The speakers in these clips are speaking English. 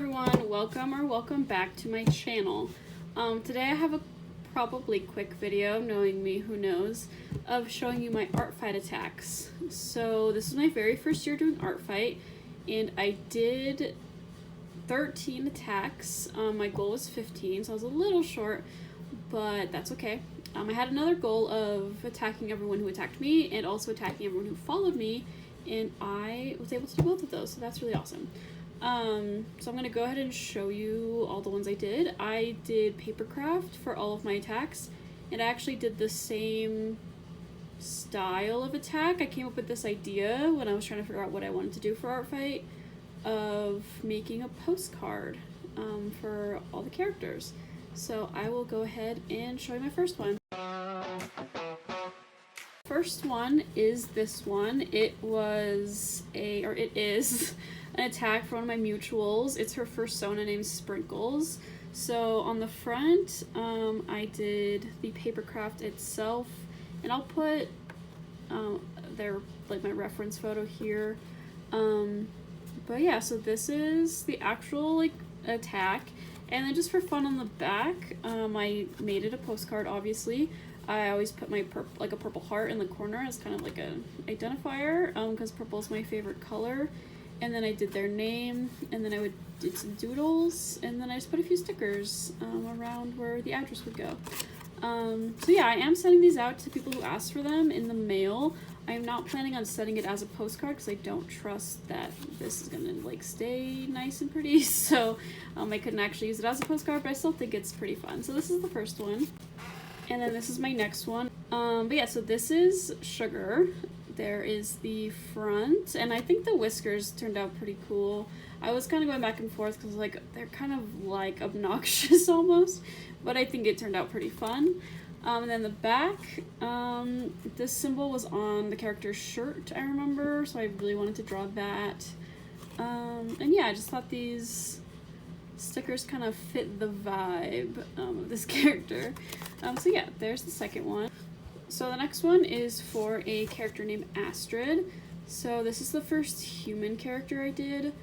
everyone, welcome back to my channel. Today I have a probably quick video, knowing me, who knows, of showing you my Artfight attacks. So this is my very first year doing Artfight, and I did 13 attacks. My goal was 15, so I was a little short, but that's okay. I had another goal of attacking everyone who attacked me and also attacking everyone who followed me, and I was able to do both of those, so that's really awesome. So I'm going to go ahead and show you all the ones I did. I did papercraft for all of my attacks, and I actually did the same style of attack. I came up with this idea when I was trying to figure out what I wanted to do for Artfight, of making a postcard for all the characters. So I will go ahead and show you my first one. First one is this one. It is an attack for one of my mutuals. It's her persona named Sprinkles. So on the front, I did the papercraft itself, and I'll put my reference photo here. But yeah, so this is the actual attack, and then just for fun on the back, I made it a postcard. Obviously, I always put my a purple heart in the corner as kind of like an identifier, because purple is my favorite color. And then I did their name, and then I did some doodles, and then I just put a few stickers around where the address would go. So yeah, I am sending these out to people who asked for them in the mail. I'm not planning on setting it as a postcard because I don't trust that this is gonna stay nice and pretty. So I couldn't actually use it as a postcard, but I still think it's pretty fun. So this is the first one, and then this is my next one. But yeah, so this is Sugar. There is the front, and I think the whiskers turned out pretty cool. I was kind of going back and forth because they're kind of obnoxious almost, but I think it turned out pretty fun. And then the back, this symbol was on the character's shirt, I remember, so I really wanted to draw that. And yeah, I just thought these stickers kind of fit the vibe of this character. So yeah, there's the second one. So the next one is for a character named Astrid. So this is the first human character I did.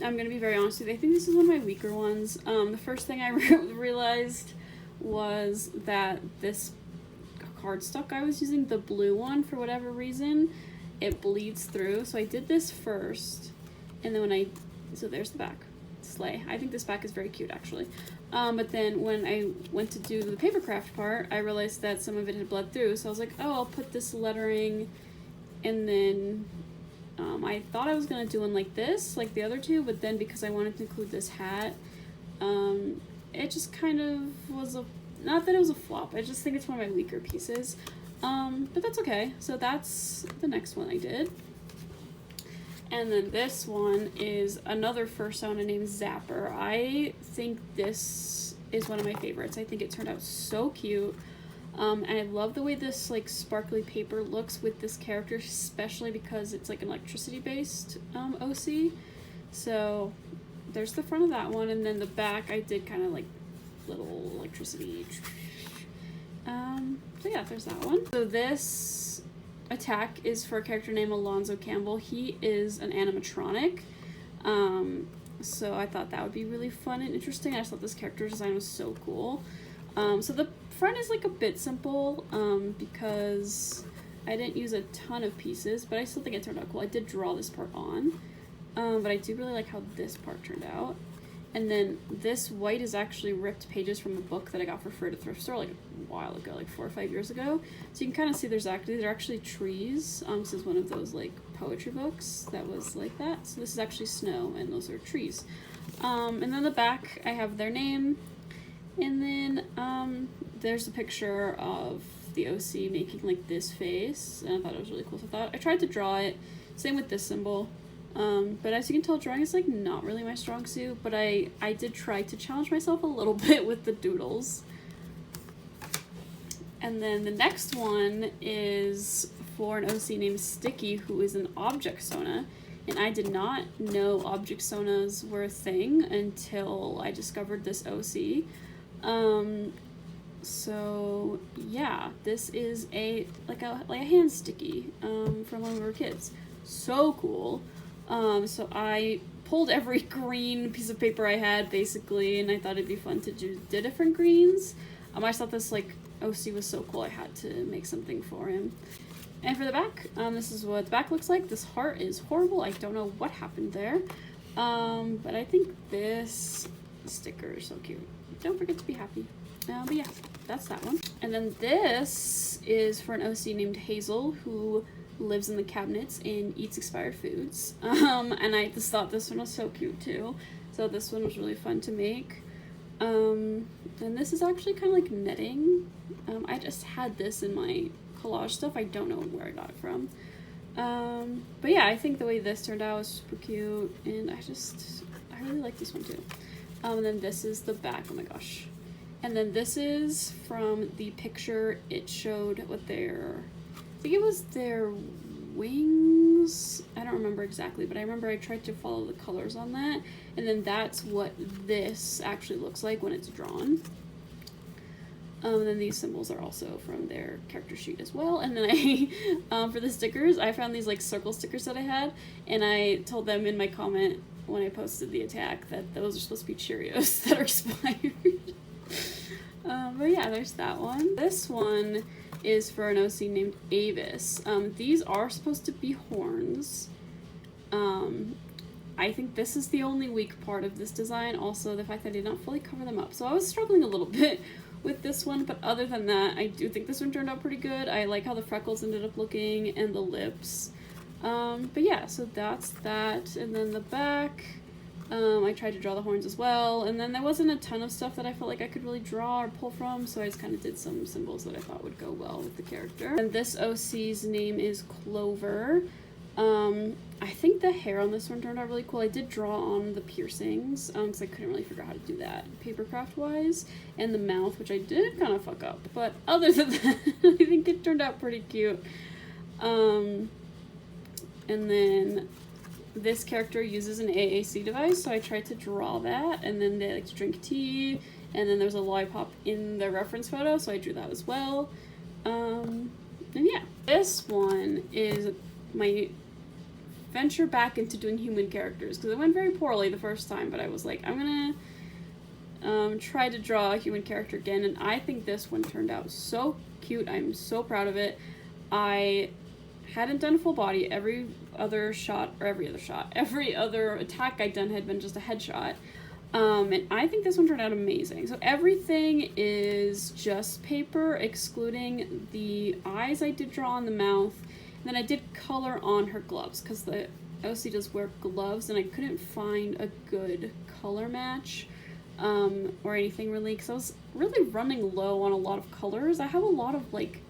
I'm going to be very honest with you, I think this is one of my weaker ones. The first thing I realized was that this cardstock I was using, the blue one, for whatever reason, it bleeds through. So I did this first, and then so there's the back. Slay. I think this back is very cute, actually. But then when I went to do the papercraft part, I realized that some of it had bled through, so I was like, oh, I'll put this lettering, and then I thought I was going to do one like this, like the other two, but then because I wanted to include this hat, it just kind of was not that it was a flop, I just think it's one of my weaker pieces, but that's okay. So that's the next one I did. And then this one is another persona named Zapper. I think this is one of my favorites. I think it turned out so cute. And I love the way this sparkly paper looks with this character, especially because it's an electricity-based OC. So there's the front of that one, and then the back I did kind of little electricity. So yeah, there's that one. So this attack is for a character named Alonzo Campbell. He is an animatronic, so I thought that would be really fun and interesting. I just thought this character design was so cool. So the front is a bit simple, because I didn't use a ton of pieces, but I still think it turned out cool. I did draw this part on, but I do really like how this part turned out. And then this white is actually ripped pages from a book that I got for free at a thrift store a while ago, 4 or 5 years ago. So you can kind of see they're actually trees. This is one of those poetry books that was like that. So this is actually snow, and those are trees. And then the back, I have their name, and then there's a picture of the OC making this face, and I thought it was really cool. So I tried to draw it. Same with this symbol. But as you can tell, drawing is not really my strong suit, but I did try to challenge myself a little bit with the doodles. And then the next one is for an OC named Sticky, who is an object sona, and I did not know object sonas were a thing until I discovered this OC. So yeah, this is a hand sticky from when we were kids. So cool. So I pulled every green piece of paper I had, basically, and I thought it'd be fun to do different greens. I just thought this, like, OC was so cool, I had to make something for him. And for the back, this is what the back looks like. This heart is horrible. I don't know what happened there. But I think this sticker is so cute. Don't forget to be happy. But yeah, that's that one. And then this is for an OC named Hazel, who lives in the cabinets and eats expired foods. And I just thought this one was so cute too. So this one was really fun to make. And this is actually kind of like knitting. I just had this in my collage stuff. I don't know where I got it from. But yeah, I think the way this turned out was super cute, and I really like this one too. And then this is the back. Oh my gosh. And then this is from the picture. It showed what I think it was their wings. I don't remember exactly, but I remember I tried to follow the colors on that. And then that's what this actually looks like when it's drawn. And then these symbols are also from their character sheet as well. And then I, for the stickers, I found these like circle stickers that I had, and I told them in my comment when I posted the attack that those are supposed to be Cheerios that are expired. But yeah, there's that one. This one is for an OC named Avis. These are supposed to be horns. I think this is the only weak part of this design. Also, the fact that I did not fully cover them up. So I was struggling a little bit with this one, but other than that, I do think this one turned out pretty good. I like how the freckles ended up looking and the lips. But yeah, so that's that. And then the back, I tried to draw the horns as well, and then there wasn't a ton of stuff that I felt like I could really draw or pull from, so I just kind of did some symbols that I thought would go well with the character. And this OC's name is Clover. I think the hair on this one turned out really cool. I did draw on the piercings, because I couldn't really figure out how to do that papercraft wise, and the mouth, which I did kind of fuck up, but other than that, I think it turned out pretty cute. And then this character uses an AAC device, so I tried to draw that, and then they like to drink tea, and then there's a lollipop in the reference photo, so I drew that as well. And yeah, this one is my venture back into doing human characters, because it went very poorly the first time, but I was like, I'm gonna try to draw a human character again, and I think this one turned out so cute. I'm so proud of it. I hadn't done full body. Every other attack I'd done had been just a headshot. And I think this one turned out amazing. So everything is just paper, excluding the eyes I did draw on the mouth. And then I did color on her gloves, because the OC does wear gloves, and I couldn't find a good color match or anything really, because I was really running low on a lot of colors. I have a lot of like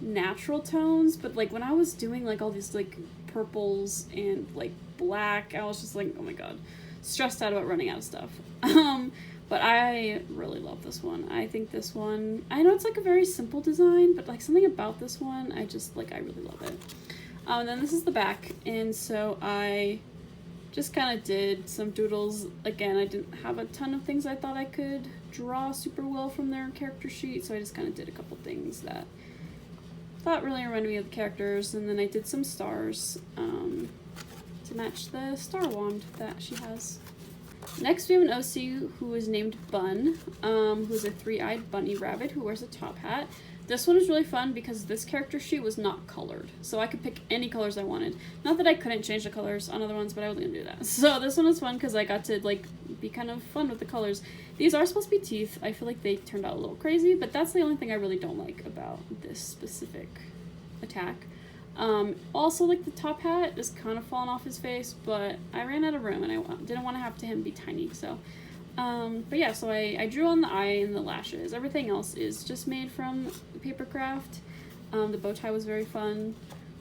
natural tones, but like when I was doing like all these like purples and like black, I was just like, oh my god, stressed out about running out of stuff. But I really love this one. I think this one, I know it's like a very simple design, but like something about this one, I really love it. And then this is the back, and so I just kind of did some doodles. Again, I didn't have a ton of things I thought I could draw super well from their character sheet, so I just kind of did a couple things that I thought really reminded me of the characters, and then I did some stars to match the star wand that she has. Next, we have an OC who is named Bun, who's a three-eyed bunny rabbit who wears a top hat. This one is really fun because this character sheet was not colored, so I could pick any colors I wanted. Not that I couldn't change the colors on other ones, but I wasn't gonna do that. So this one was fun because I got to like be kind of fun with the colors. These are supposed to be teeth. I feel like they turned out a little crazy, but that's the only thing I really don't like about this specific attack. Also, like, the top hat is kind of falling off his face, but I ran out of room and I didn't want to have him be tiny, so. But yeah, so I drew on the eye and the lashes. Everything else is just made from papercraft. The bow tie was very fun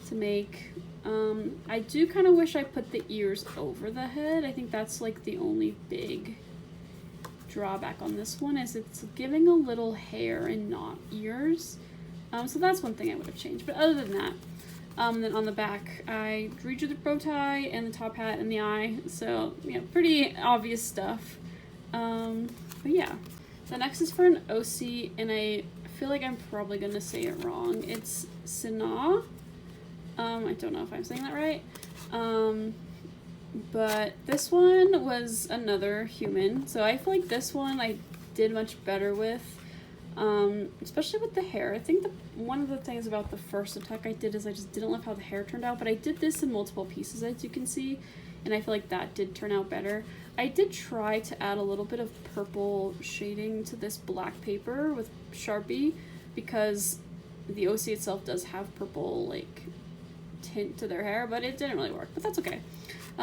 to make. I do kind of wish I put the ears over the head. I think that's, like, the only big drawback on this one, is it's giving a little hair and not ears. So that's one thing I would have changed, but other than that, then on the back, I redrew the bow tie and the top hat and the eye, so, yeah, pretty obvious stuff. But yeah, the next is for an OC, and I feel like I'm probably gonna say it wrong. It's Sina. I don't know if I'm saying that right. But this one was another human, so I feel like this one I did much better with, especially with the hair. I think one of the things about the first attack I did is I just didn't love how the hair turned out, but I did this in multiple pieces, as you can see, and I feel like that did turn out better. I did try to add a little bit of purple shading to this black paper with Sharpie, because the OC itself does have purple, like, tint to their hair, but it didn't really work, but that's okay.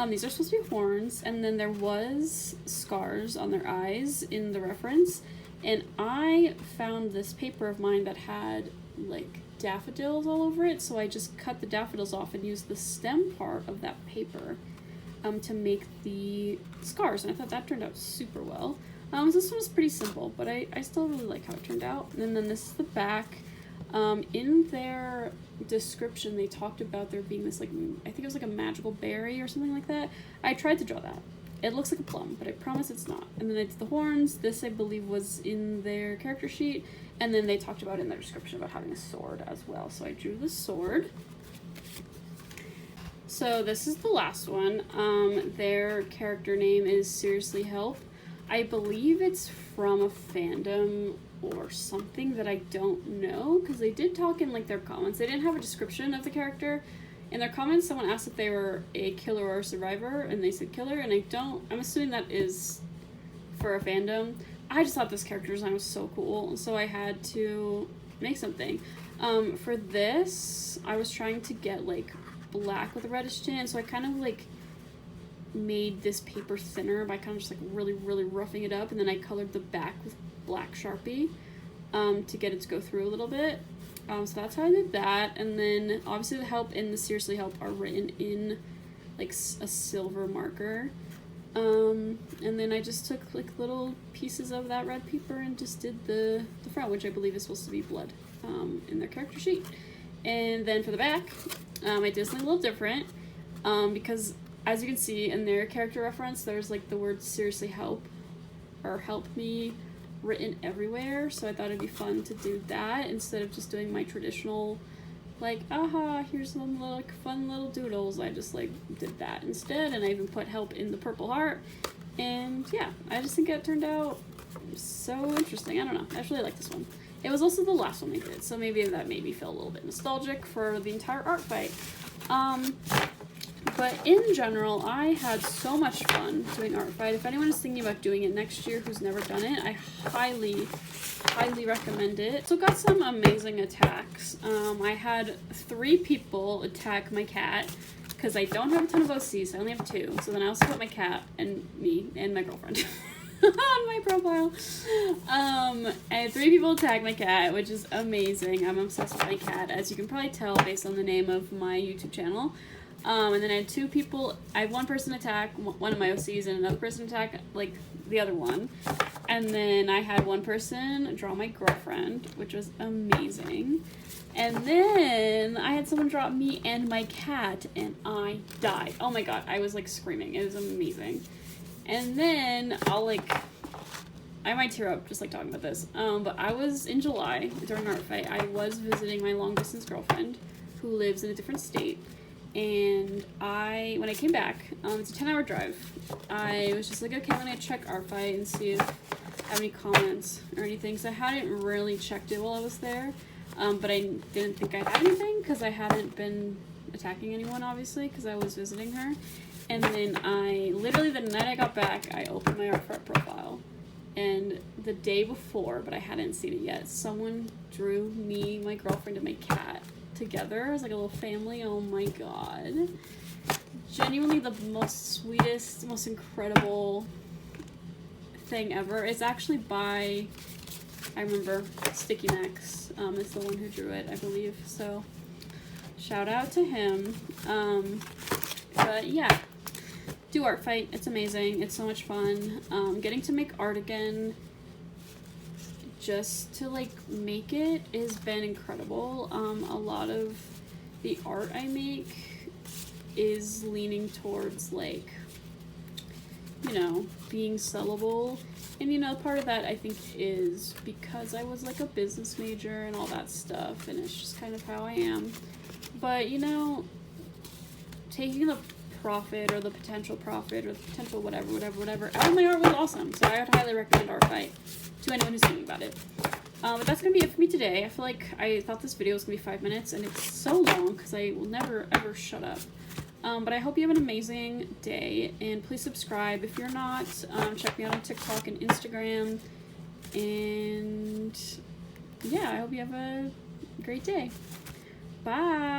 These are supposed to be horns, and then there was scars on their eyes in the reference, and I found this paper of mine that had, like, daffodils all over it, so I just cut the daffodils off and used the stem part of that paper to make the scars, and I thought that turned out super well. So this one was pretty simple, but I still really like how it turned out. And then this is the back. In their description, they talked about there being this, like, I think it was like a magical berry or something like that. I tried to draw that. It looks like a plum, but I promise it's not. And then it's the horns. This, I believe, was in their character sheet. And then they talked about in their description about having a sword as well. So I drew the sword. So this is the last one. Their character name is Seriously Help. I believe it's from a fandom or something that I don't know, because they did talk in, like, their comments. They didn't have a description of the character. In their comments, someone asked if they were a killer or a survivor, and they said killer, and I'm assuming that is for a fandom. I just thought this character design was so cool, so I had to make something. For this, I was trying to get, like, black with a reddish tint, so I kind of, like, made this paper thinner by kind of just, like, really roughing it up, and then I colored the back with black Sharpie to get it to go through a little bit. So that's how I did that. And then obviously the help and the Seriously Help are written in, like, a silver marker. And then I just took, like, little pieces of that red paper and just did the front, which I believe is supposed to be blood, in their character sheet. And then for the back, I did something a little different, because as you can see in their character reference, there's, like, the word Seriously Help or Help Me written everywhere, so I thought it'd be fun to do that instead of just doing my traditional, like, aha, here's some little, like, fun little doodles. I just, like, did that instead, and I even put help in the purple heart, and yeah, I just think it turned out so interesting. I don't know, I just really like this one. It was also the last one I did, so maybe that made me feel a little bit nostalgic for the entire art fight. But in general, I had so much fun doing Artfight. If anyone is thinking about doing it next year who's never done it, I highly recommend it. So got some amazing attacks. I had 3 people attack my cat, because I don't have a ton of OCs, I only have 2. So then I also put my cat and me and my girlfriend on my profile. I had 3 people attack my cat, which is amazing. I'm obsessed with my cat, as you can probably tell based on the name of my YouTube channel. And then I had 2 people, I had one person attack one of my OCs and another person attack, like, the other one. And then I had one person draw my girlfriend, which was amazing. And then I had someone draw me and my cat, and I died. Oh my god, I was, like, screaming. It was amazing. And then I might tear up just, like, talking about this. But I was, in July, during Artfight, I was visiting my long-distance girlfriend, who lives in a different state. And when I came back, it's a 10-hour drive, I was just like, okay, I'm gonna check Artfight and see if I have any comments or anything, so I hadn't really checked it while I was there, but I didn't think I had anything, because I hadn't been attacking anyone, obviously, because I was visiting her. And then literally the night I got back, I opened my Artfight profile, and the day before, but I hadn't seen it yet, someone drew me, my girlfriend, and my cat together as, like, a little family. Oh my god, genuinely the most sweetest, most incredible thing ever. It's actually by, I remember, Sticky Max is the one who drew it, I believe, so shout out to him. But yeah, do Artfight, it's amazing, it's so much fun. Getting to make art again, just to, like, make it has been incredible. A lot of the art I make is leaning towards, like, you know, being sellable. And, you know, part of that I think is because I was, like, a business major and all that stuff, and it's just kind of how I am. But, you know, taking the profit or the potential profit or the potential whatever. All my art was awesome, so I would highly recommend Artfight to anyone who's thinking about it. But that's gonna be it for me today. I feel like I thought this video was gonna be 5 minutes, and it's so long because I will never ever shut up. But I hope you have an amazing day, and please subscribe if you're not. Check me out on TikTok and Instagram, and yeah, I hope you have a great day. Bye.